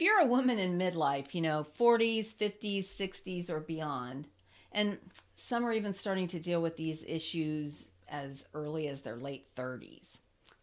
If you're a woman in midlife, 40s, 50s, 60s, or beyond, and some are even starting to deal with these issues as early as their late 30s,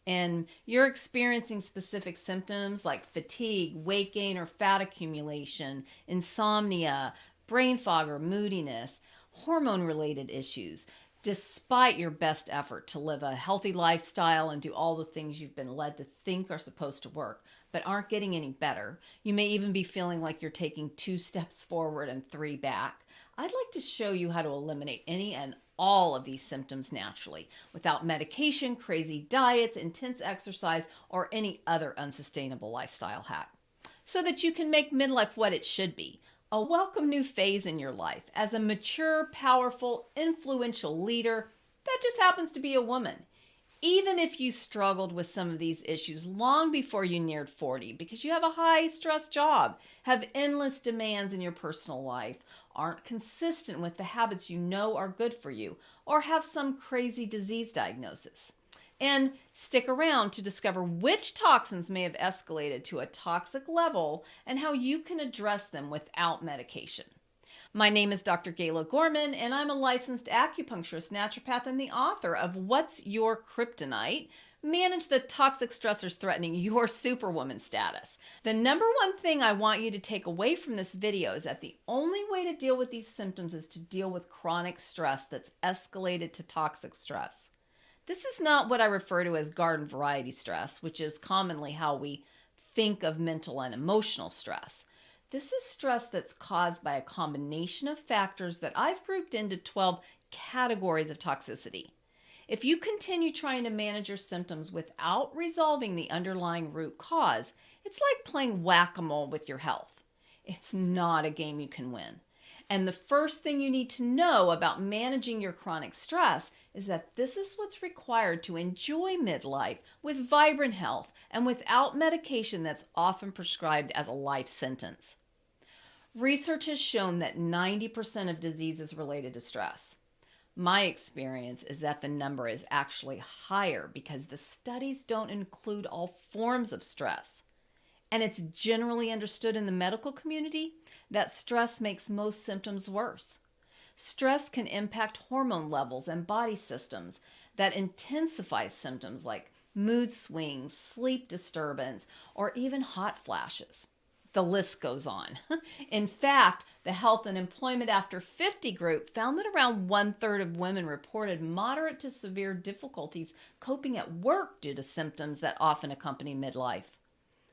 and you're experiencing specific symptoms like fatigue, weight gain or fat accumulation, insomnia, brain fog or moodiness, hormone related issues, despite your best effort to live a healthy lifestyle and do all the things you've been led to think are supposed to work, but aren't getting any better. You may even be feeling like you're taking 2 steps forward and 3 back. I'd like to show you how to eliminate any and all of these symptoms naturally without medication, crazy diets, intense exercise, or any other unsustainable lifestyle hack, so that you can make midlife what it should be, a welcome new phase in your life as a mature, powerful, influential leader that just happens to be a woman. Even if you struggled with some of these issues long before you neared 40 because you have a high stress job, have endless demands in your personal life, aren't consistent with the habits you know are good for you, or have some crazy disease diagnosis. And stick around to discover which toxins may have escalated to a toxic level and how you can address them without medication. My name is Dr. Gayla Gorman, and I'm a licensed acupuncturist, naturopath, and the author of What's Your Kryptonite? Manage the toxic stressors threatening your superwoman status. The number one thing I want you to take away from this video is that the only way to deal with these symptoms is to deal with chronic stress that's escalated to toxic stress. This is not what I refer to as garden variety stress, which is commonly how we think of mental and emotional stress. This is stress that's caused by a combination of factors that I've grouped into 12 categories of toxicity. If you continue trying to manage your symptoms without resolving the underlying root cause, it's like playing whack-a-mole with your health. It's not a game you can win. And the first thing you need to know about managing your chronic stress is that this is what's required to enjoy midlife with vibrant health and without medication that's often prescribed as a life sentence. Research has shown that 90% of disease is related to stress. My experience is that the number is actually higher because the studies don't include all forms of stress. And it's generally understood in the medical community that stress makes most symptoms worse. Stress can impact hormone levels and body systems that intensify symptoms like mood swings, sleep disturbance, or even hot flashes. The list goes on. In fact, the Health and Employment After 50 group found that around 1/3 of women reported moderate to severe difficulties coping at work due to symptoms that often accompany midlife.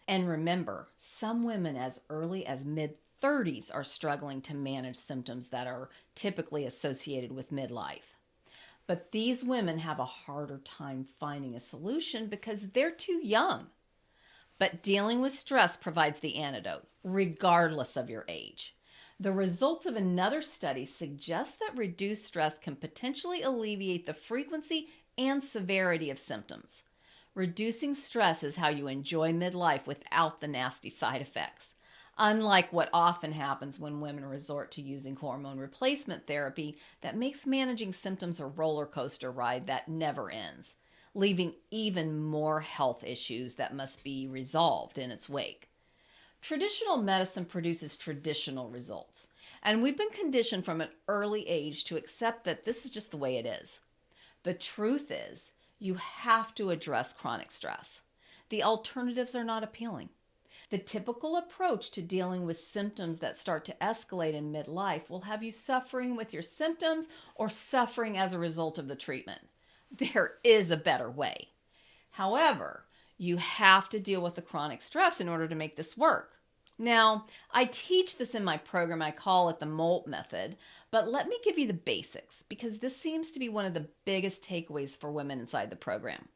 And remember, some women as early as mid-30s are struggling to manage symptoms that are typically associated with midlife. But these women have a harder time finding a solution because they're too young. But dealing with stress provides the antidote, regardless of your age. The results of another study suggest that reduced stress can potentially alleviate the frequency and severity of symptoms. Reducing stress is how you enjoy midlife without the nasty side effects. Unlike what often happens when women resort to using hormone replacement therapy that makes managing symptoms a roller coaster ride that never ends, leaving even more health issues that must be resolved in its wake. Traditional medicine produces traditional results, and we've been conditioned from an early age to accept that this is just the way it is. The truth is, you have to address chronic stress. The alternatives are not appealing. The typical approach to dealing with symptoms that start to escalate in midlife will have you suffering with your symptoms or suffering as a result of the treatment. There is a better way. However, you have to deal with the chronic stress in order to make this work. Now, I teach this in my program. I call it the MOLT method, but let me give you the basics because this seems to be one of the biggest takeaways for women inside the program.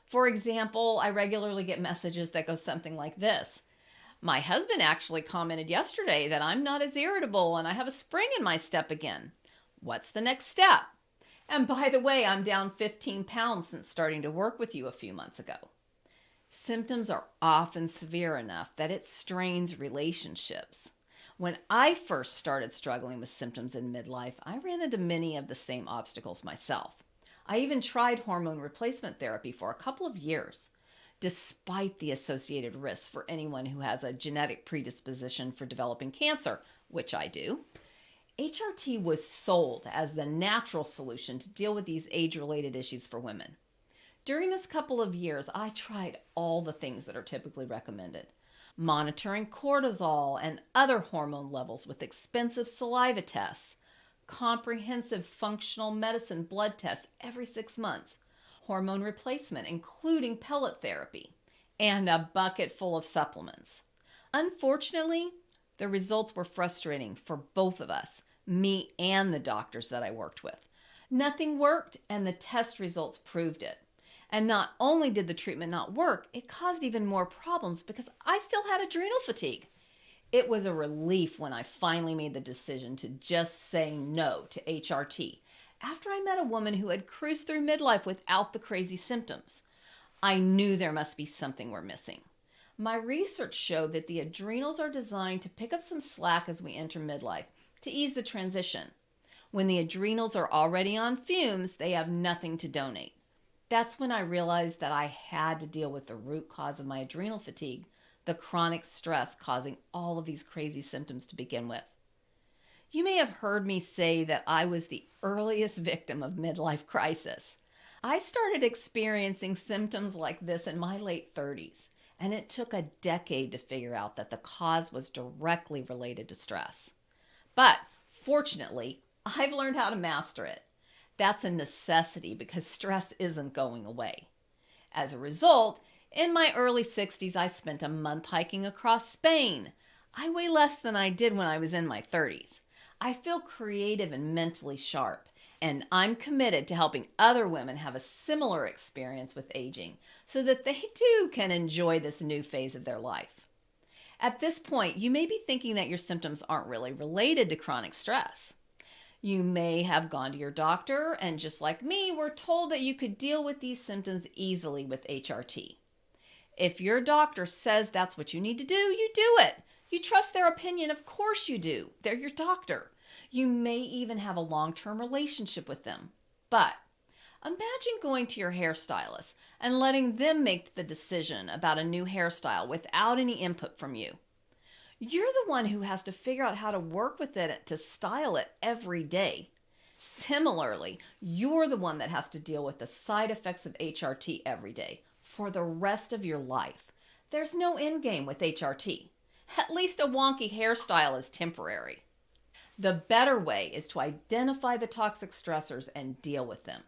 For example, I regularly get messages that go something like this. My husband actually commented yesterday that I'm not as irritable and I have a spring in my step again. What's the next step? And by the way, I'm down 15 pounds since starting to work with you a few months ago. Symptoms are often severe enough that it strains relationships. When I first started struggling with symptoms in midlife, I ran into many of the same obstacles myself. I even tried hormone replacement therapy for a couple of years. despite the associated risks for anyone who has a genetic predisposition for developing cancer, which I do. HRT was sold as the natural solution to deal with these age-related issues for women. During this couple of years, I tried all the things that are typically recommended. Monitoring cortisol and other hormone levels with expensive saliva tests, comprehensive functional medicine blood tests every 6 months, hormone replacement, including pellet therapy, and a bucket full of supplements. Unfortunately, the results were frustrating for both of us, me and the doctors that I worked with. Nothing worked, and the test results proved it. And not only did the treatment not work, it caused even more problems because I still had adrenal fatigue. It was a relief when I finally made the decision to just say no to HRT after I met a woman who had cruised through midlife without the crazy symptoms. I knew there must be something we're missing. My research showed that the adrenals are designed to pick up some slack as we enter midlife to ease the transition. When the adrenals are already on fumes, they have nothing to donate. That's when I realized that I had to deal with the root cause of my adrenal fatigue, the chronic stress causing all of these crazy symptoms to begin with. You may have heard me say that I was the earliest victim of midlife crisis. I started experiencing symptoms like this in my late 30s, and it took a decade to figure out that the cause was directly related to stress. But fortunately, I've learned how to master it. That's a necessity because stress isn't going away. As a result, in my early 60s, I spent a month hiking across Spain. I weigh less than I did when I was in my 30s. I feel creative and mentally sharp, and I'm committed to helping other women have a similar experience with aging so that they too can enjoy this new phase of their life. At this point, you may be thinking that your symptoms aren't really related to chronic stress. You may have gone to your doctor and, just like me, were told that you could deal with these symptoms easily with HRT. If your doctor says that's what you need to do, you do it. You trust their opinion, of course you do. They're your doctor. You may even have a long-term relationship with them. But imagine going to your hairstylist and letting them make the decision about a new hairstyle without any input from you. You're the one who has to figure out how to work with it to style it every day. Similarly, you're the one that has to deal with the side effects of HRT every day for the rest of your life. There's no end game with HRT. At least a wonky hairstyle is temporary. The better way is to identify the toxic stressors and deal with them.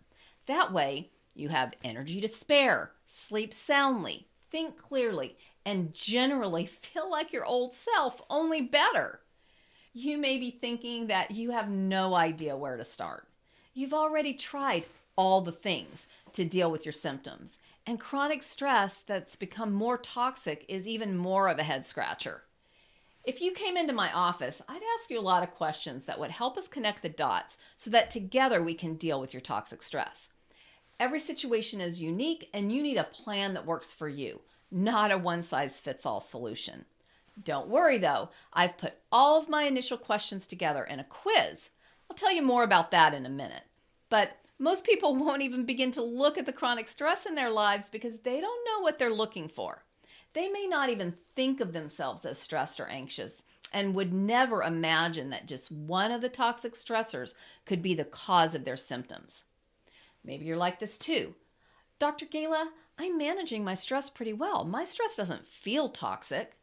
That way, you have energy to spare, sleep soundly, think clearly, and generally feel like your old self, only better. You may be thinking that you have no idea where to start. You've already tried all the things to deal with your symptoms, and chronic stress that's become more toxic is even more of a head scratcher. If you came into my office, I'd ask you a lot of questions that would help us connect the dots so that together we can deal with your toxic stress. Every situation is unique, and you need a plan that works for you, not a one-size-fits-all solution. Don't worry though, I've put all of my initial questions together in a quiz. I'll tell you more about that in a minute. But most people won't even begin to look at the chronic stress in their lives because they don't know what they're looking for. They may not even think of themselves as stressed or anxious and would never imagine that just one of the toxic stressors could be the cause of their symptoms. Maybe you're like this too. Dr. Gala, I'm managing my stress pretty well. My stress doesn't feel toxic.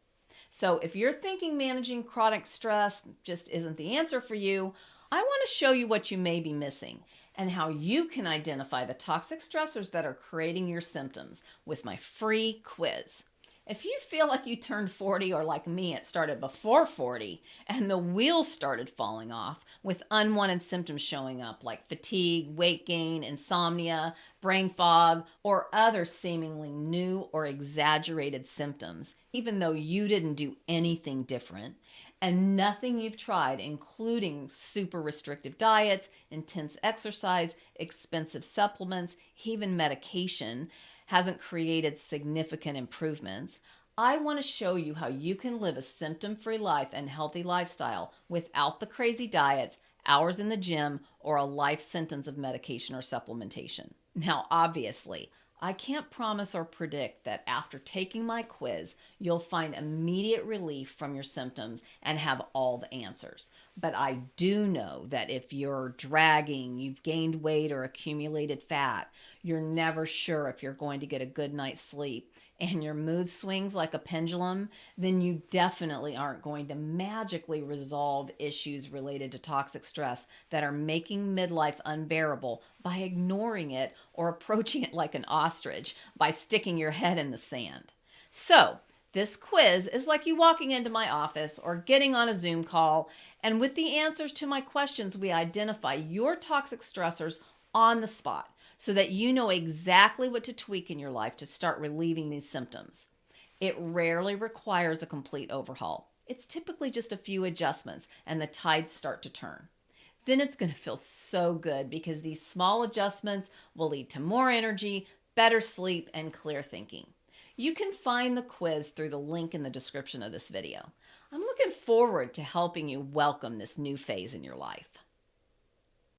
So if you're thinking managing chronic stress just isn't the answer for you, I want to show you what you may be missing and how you can identify the toxic stressors that are creating your symptoms with my free quiz. If you feel like you turned 40 or like me, it started before 40 and the wheels started falling off with unwanted symptoms showing up like fatigue, weight gain, insomnia, brain fog, or other seemingly new or exaggerated symptoms, even though you didn't do anything different, and nothing you've tried, including super restrictive diets, intense exercise, expensive supplements, even medication, hasn't created significant improvements, I want to show you how you can live a symptom-free life and healthy lifestyle without the crazy diets, hours in the gym, or a life sentence of medication or supplementation. Now, obviously, I can't promise or predict that after taking my quiz, you'll find immediate relief from your symptoms and have all the answers. But I do know that if you're dragging, you've gained weight or accumulated fat, you're never sure if you're going to get a good night's sleep, and your mood swings like a pendulum, then you definitely aren't going to magically resolve issues related to toxic stress that are making midlife unbearable by ignoring it or approaching it like an ostrich by sticking your head in the sand. So, this quiz is like you walking into my office or getting on a Zoom call, and with the answers to my questions, we identify your toxic stressors on the spot so that you know exactly what to tweak in your life to start relieving these symptoms. It rarely requires a complete overhaul. It's typically just a few adjustments and the tides start to turn. Then it's going to feel so good because these small adjustments will lead to more energy, better sleep, and clear thinking. You can find the quiz through the link in the description of this video. I'm looking forward to helping you welcome this new phase in your life.